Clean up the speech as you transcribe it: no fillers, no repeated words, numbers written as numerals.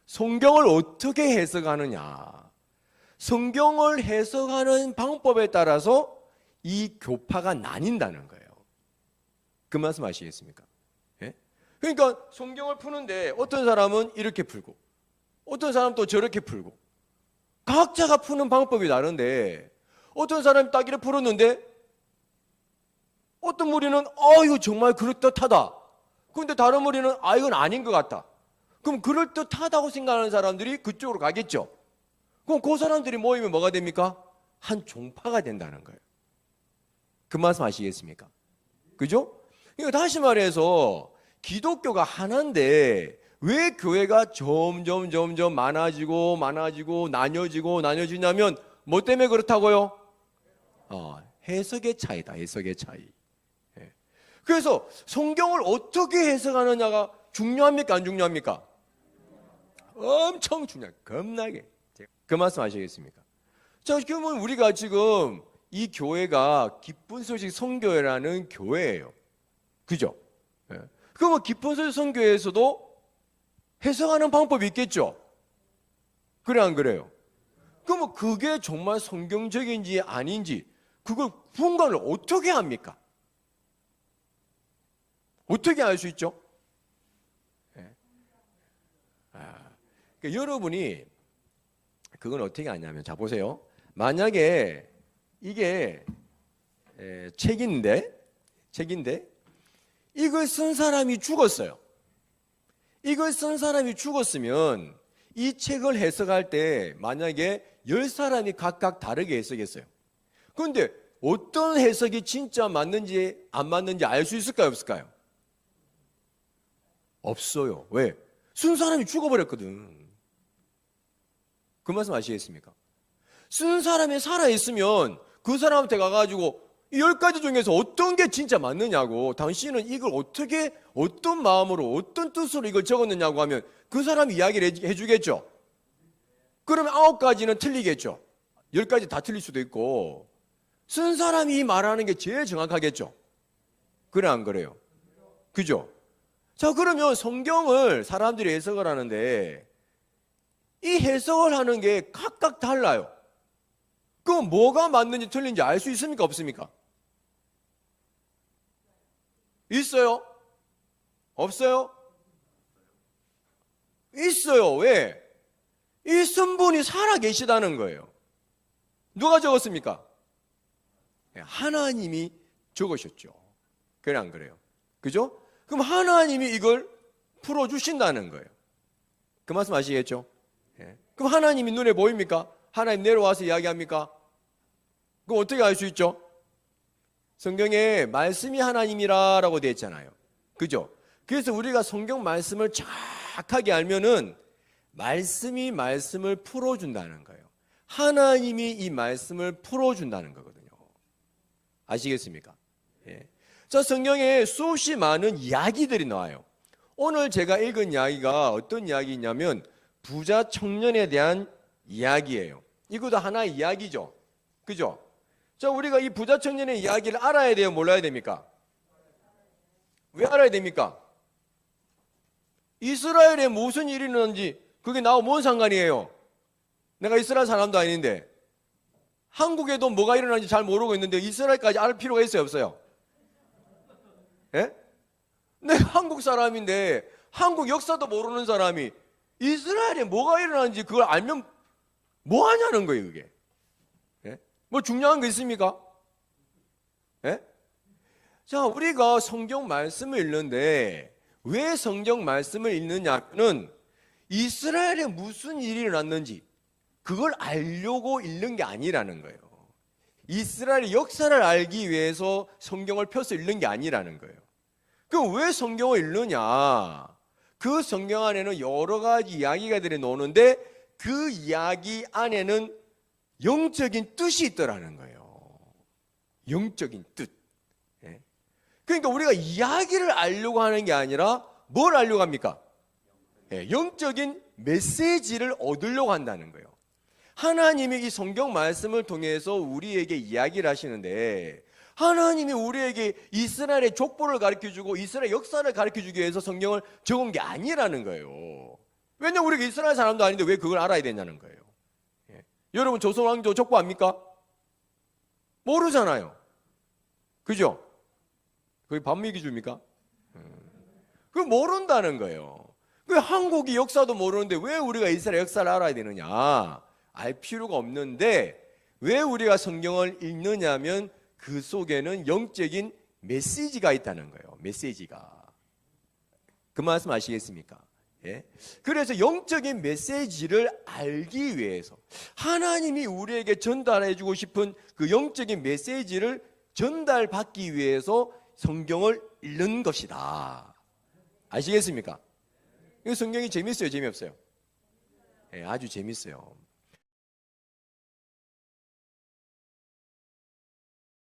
성경을 어떻게 해석하느냐? 성경을 해석하는 방법에 따라서 이 교파가 나뉜다는 거예요. 그 말씀 아시겠습니까? 예? 그러니까 성경을 푸는데 어떤 사람은 이렇게 풀고 어떤 사람은 또 저렇게 풀고 각자가 푸는 방법이 다른데 어떤 사람이 딱 이렇게 풀었는데 어떤 무리는 이거 정말 그럴듯하다. 그런데 다른 무리는 이건 아닌 것 같다. 그럼 그럴듯하다고 생각하는 사람들이 그쪽으로 가겠죠. 그럼 그 사람들이 모이면 뭐가 됩니까? 한 종파가 된다는 거예요. 그 말씀 아시겠습니까? 그죠? 그러니까 다시 말해서 기독교가 하나인데 왜 교회가 점점 많아지고 나뉘어지냐면 뭐 때문에 그렇다고요? 해석의 차이다. 해석의 차이. 예. 그래서 성경을 어떻게 해석하느냐가 중요합니까? 안 중요합니까? 엄청 중요해요. 겁나게. 그 말씀 아시겠습니까? 자, 그러면 우리가 지금 이 교회가 기쁜 소식 선교회라는 교회예요. 그죠? 예. 그러면 기쁜 소식 선교회에서도 해석하는 방법이 있겠죠? 그래 안 그래요? 그러면 그게 정말 성경적인지 아닌지 그걸 분간을 어떻게 합니까? 어떻게 알 수 있죠? 예. 그러니까 여러분이 그건 어떻게 아냐면 자 보세요. 만약에 이게 책인데 이걸 쓴 사람이 죽었어요. 이걸 쓴 사람이 죽었으면 이 책을 해석할 때 만약에 10사람이 각각 다르게 해석했어요. 그런데 어떤 해석이 진짜 맞는지 안 맞는지 알 수 있을까요? 없을까요? 없어요. 왜? 쓴 사람이 죽어버렸거든. 그 말씀 아시겠습니까? 쓴 사람이 살아있으면 그 사람한테 가가지고 이 10가지 중에서 어떤 게 진짜 맞느냐고 당신은 이걸 어떻게 어떤 마음으로 어떤 뜻으로 이걸 적었느냐고 하면 그 사람이 이야기를 해주겠죠. 그러면 9가지는 틀리겠죠. 10가지 다 틀릴 수도 있고 쓴 사람이 말하는 게 제일 정확하겠죠. 그래 안 그래요? 그죠? 자 그러면 성경을 사람들이 해석을 하는데 이 해석을 하는 게 각각 달라요. 그럼 뭐가 맞는지 틀린지 알 수 있습니까? 없습니까? 있어요? 없어요? 있어요. 왜? 이 성분이 살아 계시다는 거예요. 누가 적었습니까? 하나님이 적으셨죠. 그래 안 그래요? 그죠? 그럼 하나님이 이걸 풀어주신다는 거예요. 그 말씀 아시겠죠? 그럼 하나님이 눈에 보입니까? 하나님 내려와서 이야기합니까? 그럼 어떻게 알 수 있죠? 성경에 말씀이 하나님이라고 되어 있잖아요. 그죠? 그래서 우리가 성경 말씀을 정확하게 알면은 말씀이 말씀을 풀어준다는 거예요. 하나님이 이 말씀을 풀어준다는 거거든요. 아시겠습니까? 예. 자, 성경에 수없이 많은 이야기들이 나와요. 오늘 제가 읽은 이야기가 어떤 이야기냐면 부자 청년에 대한 이야기예요. 이것도 하나의 이야기죠. 그죠? 자, 우리가 이 부자 청년의 이야기를 알아야 돼요? 몰라야 됩니까? 왜 알아야 됩니까? 이스라엘에 무슨 일이 있는지 그게 나하고 뭔 상관이에요? 내가 이스라엘 사람도 아닌데 한국에도 뭐가 일어나는지 잘 모르고 있는데 이스라엘까지 알 필요가 있어요? 없어요? 예? 내가 한국 사람인데 한국 역사도 모르는 사람이 이스라엘에 뭐가 일어나는지 그걸 알면 뭐 하냐는 거예요, 그게. 예? 뭐 중요한 거 있습니까? 예? 자, 우리가 성경 말씀을 읽는데 왜 성경 말씀을 읽느냐는 이스라엘에 무슨 일이 일어났는지 그걸 알려고 읽는 게 아니라는 거예요. 이스라엘의 역사를 알기 위해서 성경을 펴서 읽는 게 아니라는 거예요. 그럼 왜 성경을 읽느냐? 그 성경 안에는 여러 가지 이야기가 들어오는데 그 이야기 안에는 영적인 뜻이 있더라는 거예요. 영적인 뜻. 그러니까 우리가 이야기를 알려고 하는 게 아니라 뭘 알려고 합니까? 영적인 메시지를 얻으려고 한다는 거예요. 하나님이 이 성경 말씀을 통해서 우리에게 이야기를 하시는데 하나님이 우리에게 이스라엘의 족보를 가르쳐주고 이스라엘 역사를 가르쳐주기 위해서 성경을 적은 게 아니라는 거예요. 왜냐하면 우리가 이스라엘 사람도 아닌데 왜 그걸 알아야 되냐는 거예요. 예. 여러분 조선 왕조 족보 압니까? 모르잖아요. 그죠? 그게 반미기 줍니까? 그거 모른다는 거예요. 그 한국이 역사도 모르는데 왜 우리가 이스라엘 역사를 알아야 되느냐? 알 필요가 없는데 왜 우리가 성경을 읽느냐면 그 속에는 영적인 메시지가 있다는 거예요. 메시지가. 그 말씀 아시겠습니까? 예? 그래서 영적인 메시지를 알기 위해서 하나님이 우리에게 전달해주고 싶은 그 영적인 메시지를 전달받기 위해서 성경을 읽는 것이다. 아시겠습니까? 이 성경이 재밌어요, 재미없어요? 예, 아주 재밌어요.